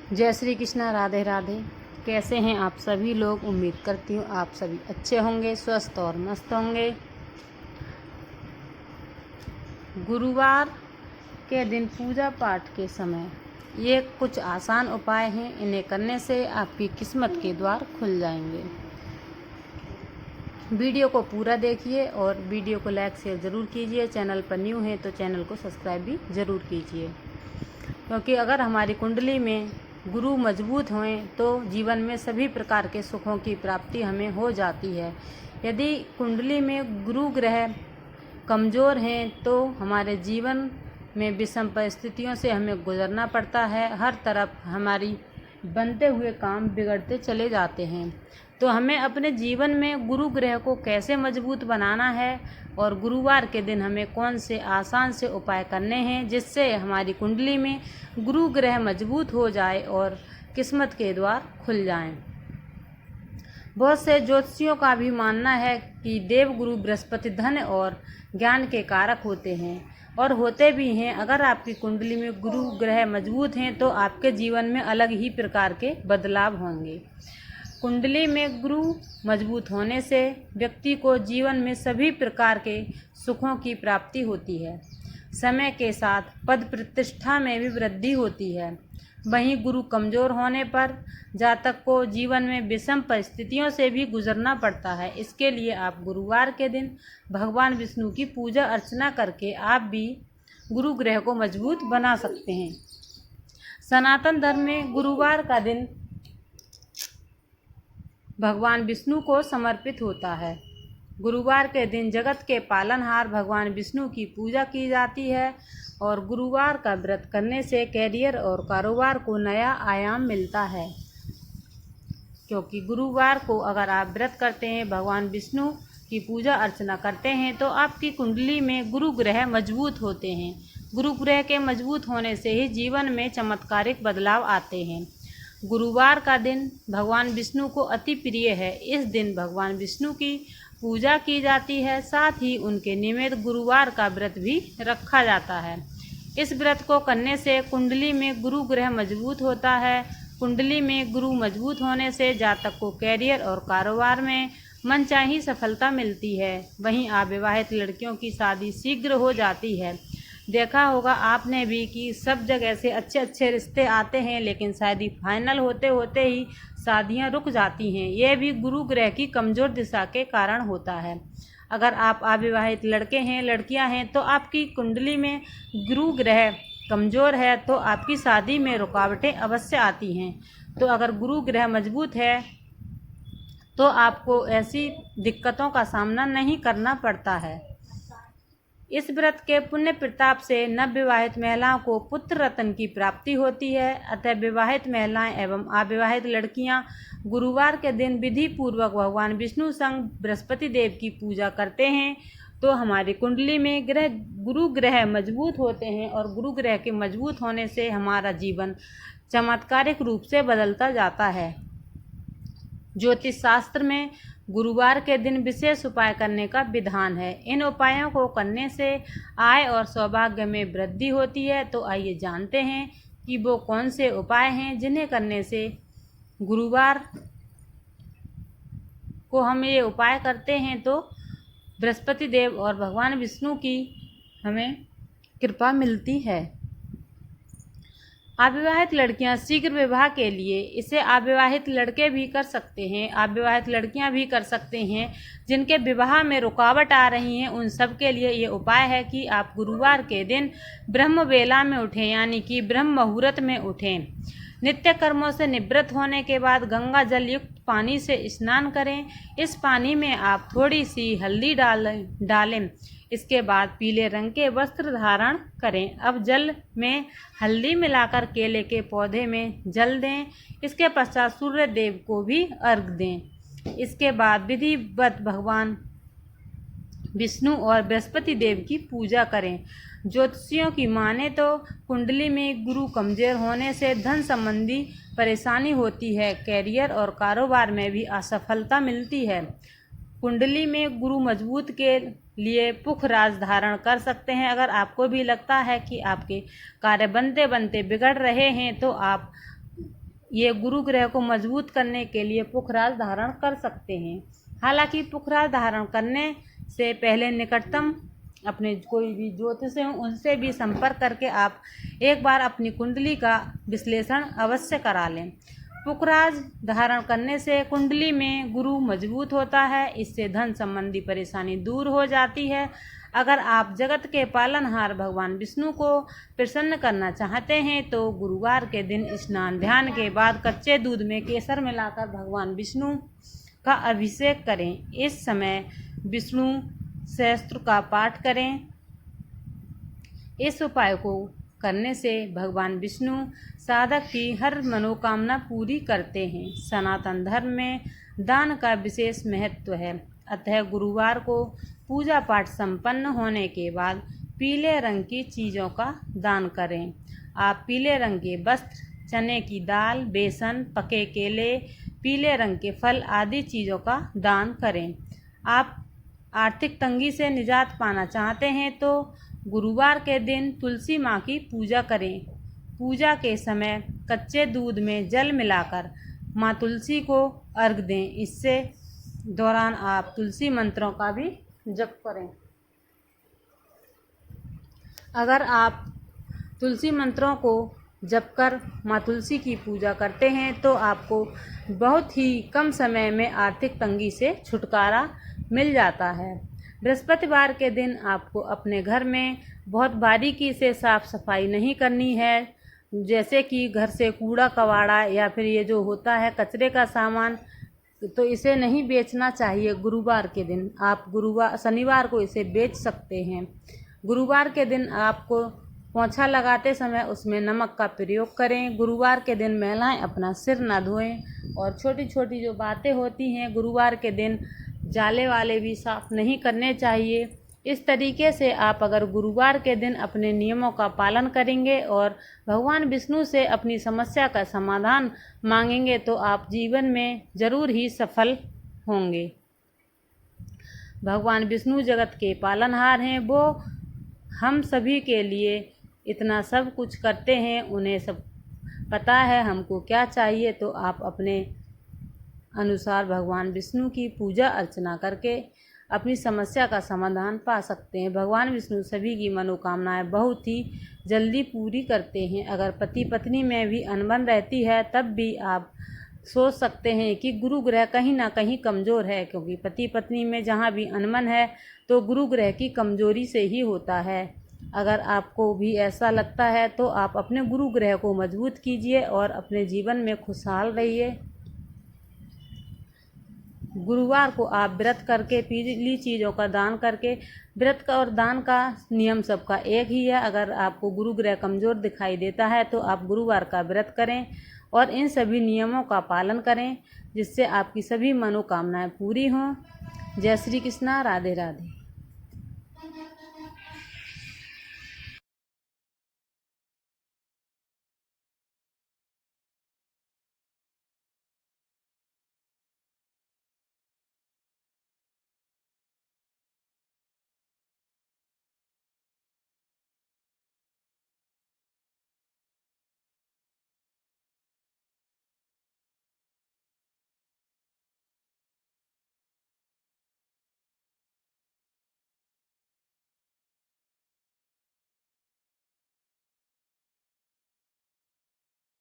जय श्री कृष्णा। राधे राधे। कैसे हैं आप सभी लोग? उम्मीद करती हूँ आप सभी अच्छे होंगे, स्वस्थ और मस्त होंगे। गुरुवार के दिन पूजा पाठ के समय ये कुछ आसान उपाय हैं, इन्हें करने से आपकी किस्मत के द्वार खुल जाएंगे। वीडियो को पूरा देखिए और वीडियो को लाइक शेयर ज़रूर कीजिए। चैनल पर न्यू है तो चैनल को सब्सक्राइब भी ज़रूर कीजिए, क्योंकि अगर हमारी कुंडली में गुरु मजबूत हों तो जीवन में सभी प्रकार के सुखों की प्राप्ति हमें हो जाती है। यदि कुंडली में गुरु ग्रह कमज़ोर हैं तो हमारे जीवन में विषम परिस्थितियों से हमें गुजरना पड़ता है। हर तरफ हमारी बनते हुए काम बिगड़ते चले जाते हैं। तो हमें अपने जीवन में गुरु ग्रह को कैसे मजबूत बनाना है और गुरुवार के दिन हमें कौन से आसान से उपाय करने हैं जिससे हमारी कुंडली में गुरु ग्रह मजबूत हो जाए और किस्मत के द्वार खुल जाएं। बहुत से ज्योतिषियों का भी मानना है कि देवगुरु बृहस्पति धन और ज्ञान के कारक होते हैं और होते भी हैं। अगर आपकी कुंडली में गुरु ग्रह मजबूत हैं तो आपके जीवन में अलग ही प्रकार के बदलाव होंगे। कुंडली में गुरु मजबूत होने से व्यक्ति को जीवन में सभी प्रकार के सुखों की प्राप्ति होती है। समय के साथ पद प्रतिष्ठा में भी वृद्धि होती है। वहीं गुरु कमज़ोर होने पर जातक को जीवन में विषम परिस्थितियों से भी गुजरना पड़ता है। इसके लिए आप गुरुवार के दिन भगवान विष्णु की पूजा अर्चना करके आप भी गुरु ग्रह को मजबूत बना सकते हैं। सनातन धर्म में गुरुवार का दिन भगवान विष्णु को समर्पित होता है। गुरुवार के दिन जगत के पालनहार भगवान विष्णु की पूजा की जाती है और गुरुवार का व्रत करने से कैरियर और कारोबार को नया आयाम मिलता है। क्योंकि गुरुवार को अगर आप व्रत करते हैं, भगवान विष्णु की पूजा अर्चना करते हैं तो आपकी कुंडली में गुरु ग्रह मजबूत होते हैं। गुरु ग्रह के मजबूत होने से ही जीवन में चमत्कारिक बदलाव आते हैं। गुरुवार का दिन भगवान विष्णु को अति प्रिय है। इस दिन भगवान विष्णु की पूजा की जाती है, साथ ही उनके निमित्त गुरुवार का व्रत भी रखा जाता है। इस व्रत को करने से कुंडली में गुरु ग्रह मजबूत होता है। कुंडली में गुरु मजबूत होने से जातक को कैरियर और कारोबार में मनचाही सफलता मिलती है। वहीं अविवाहित लड़कियों की शादी शीघ्र हो जाती है। देखा होगा आपने भी कि सब जगह से अच्छे अच्छे रिश्ते आते हैं, लेकिन शादी फाइनल होते होते ही शादियां रुक जाती हैं। यह भी गुरु ग्रह की कमज़ोर दिशा के कारण होता है। अगर आप अविवाहित लड़के हैं, लड़कियां हैं तो आपकी कुंडली में गुरु ग्रह कमज़ोर है तो आपकी शादी में रुकावटें अवश्य आती हैं। तो अगर गुरु ग्रह मजबूत है तो आपको ऐसी दिक्कतों का सामना नहीं करना पड़ता है। इस व्रत के पुण्य प्रताप से नवविवाहित महिलाओं को पुत्र रत्न की प्राप्ति होती है। अतः विवाहित महिलाएं एवं अविवाहित लड़कियां गुरुवार के दिन विधि पूर्वक भगवान विष्णु संग बृहस्पति देव की पूजा करते हैं तो हमारी कुंडली में गुरु ग्रह मजबूत होते हैं और गुरु ग्रह के मजबूत होने से हमारा जीवन चमत्कारिक रूप से बदलता जाता है। ज्योतिष शास्त्र में गुरुवार के दिन विशेष उपाय करने का विधान है। इन उपायों को करने से आय और सौभाग्य में वृद्धि होती है। तो आइए जानते हैं कि वो कौन से उपाय हैं जिन्हें करने से गुरुवार को हम ये उपाय करते हैं तो बृहस्पति देव और भगवान विष्णु की हमें कृपा मिलती है। अविवाहित लड़कियां शीघ्र विवाह के लिए इसे अविवाहित लड़के भी कर सकते हैं, अविवाहित लड़कियां भी कर सकते हैं। जिनके विवाह में रुकावट आ रही हैं उन सब के लिए ये उपाय है कि आप गुरुवार के दिन ब्रह्म बेला में उठें, यानी कि ब्रह्म मुहूर्त में उठें। नित्य कर्मों से निवृत्त होने के बाद गंगा जल युक्त पानी से स्नान करें। इस पानी में आप थोड़ी सी हल्दी डालें। इसके बाद पीले रंग के वस्त्र धारण करें। अब जल में हल्दी मिलाकर केले के पौधे में जल दें। इसके पश्चात सूर्य देव को भी अर्घ दें। इसके बाद विधिवत भगवान विष्णु और बृहस्पति देव की पूजा करें। ज्योतिषियों की माने तो कुंडली में गुरु कमजोर होने से धन संबंधी परेशानी होती है। कैरियर और कारोबार में भी असफलता मिलती है। कुंडली में गुरु मजबूत के लिए पुख राज धारण कर सकते हैं। अगर आपको भी लगता है कि आपके कार्य बनते बनते बिगड़ रहे हैं तो आप ये गुरु ग्रह को मजबूत करने के लिए पुखराज धारण कर सकते हैं। हालांकि पुखराज धारण करने से पहले निकटतम अपने कोई भी ज्योतिष हैं उनसे भी संपर्क करके आप एक बार अपनी कुंडली का विश्लेषण अवश्य करा लें। पुखराज धारण करने से कुंडली में गुरु मजबूत होता है, इससे धन संबंधी परेशानी दूर हो जाती है। अगर आप जगत के पालनहार भगवान विष्णु को प्रसन्न करना चाहते हैं तो गुरुवार के दिन स्नान ध्यान के बाद कच्चे दूध में केसर मिलाकर भगवान विष्णु का अभिषेक करें। इस समय विष्णु सहस्त्र का पाठ करें। इस उपाय को करने से भगवान विष्णु साधक की हर मनोकामना पूरी करते हैं। सनातन धर्म में दान का विशेष महत्व है, अतः गुरुवार को पूजा पाठ संपन्न होने के बाद पीले रंग की चीज़ों का दान करें। आप पीले रंग के वस्त्र, चने की दाल, बेसन, पके केले, पीले रंग के फल आदि चीज़ों का दान करें। आप आर्थिक तंगी से निजात पाना चाहते हैं तो गुरुवार के दिन तुलसी माँ की पूजा करें। पूजा के समय कच्चे दूध में जल मिलाकर माँ तुलसी को अर्घ दें। इससे दौरान आप तुलसी मंत्रों का भी जप करें। अगर आप तुलसी मंत्रों को जप कर माँ तुलसी की पूजा करते हैं तो आपको बहुत ही कम समय में आर्थिक तंगी से छुटकारा मिल जाता है। बृहस्पतिवार के दिन आपको अपने घर में बहुत बारीकी से साफ सफाई नहीं करनी है, जैसे कि घर से कूड़ा कबाड़ा या फिर ये जो होता है कचरे का सामान, तो इसे नहीं बेचना चाहिए। गुरुवार के दिन आप शनिवार को इसे बेच सकते हैं। गुरुवार के दिन आपको पोंछा लगाते समय उसमें नमक का प्रयोग करें। गुरुवार के दिन महिलाएं अपना सिर न धोएं और छोटी छोटी जो बातें होती हैं गुरुवार के दिन जाले वाले भी साफ नहीं करने चाहिए। इस तरीके से आप अगर गुरुवार के दिन अपने नियमों का पालन करेंगे और भगवान विष्णु से अपनी समस्या का समाधान मांगेंगे तो आप जीवन में ज़रूर ही सफल होंगे। भगवान विष्णु जगत के पालनहार हैं, वो हम सभी के लिए इतना सब कुछ करते हैं, उन्हें सब पता है हमको क्या चाहिए। तो आप अपने अनुसार भगवान विष्णु की पूजा अर्चना करके अपनी समस्या का समाधान पा सकते हैं। भगवान विष्णु सभी की मनोकामनाएं बहुत ही जल्दी पूरी करते हैं। अगर पति पत्नी में भी अनबन रहती है तब भी आप सोच सकते हैं कि गुरु ग्रह कहीं ना कहीं कमज़ोर है, क्योंकि पति पत्नी में जहाँ भी अनबन है तो गुरु ग्रह की कमज़ोरी से ही होता है। अगर आपको भी ऐसा लगता है तो आप अपने गुरु ग्रह को मजबूत कीजिए और अपने जीवन में खुशहाल रहिए। गुरुवार को आप व्रत करके पीली चीज़ों का दान करके, व्रत का और दान का नियम सबका एक ही है। अगर आपको गुरु ग्रह कमज़ोर दिखाई देता है तो आप गुरुवार का व्रत करें और इन सभी नियमों का पालन करें, जिससे आपकी सभी मनोकामनाएं पूरी हों। जय श्री कृष्णा, राधे राधे।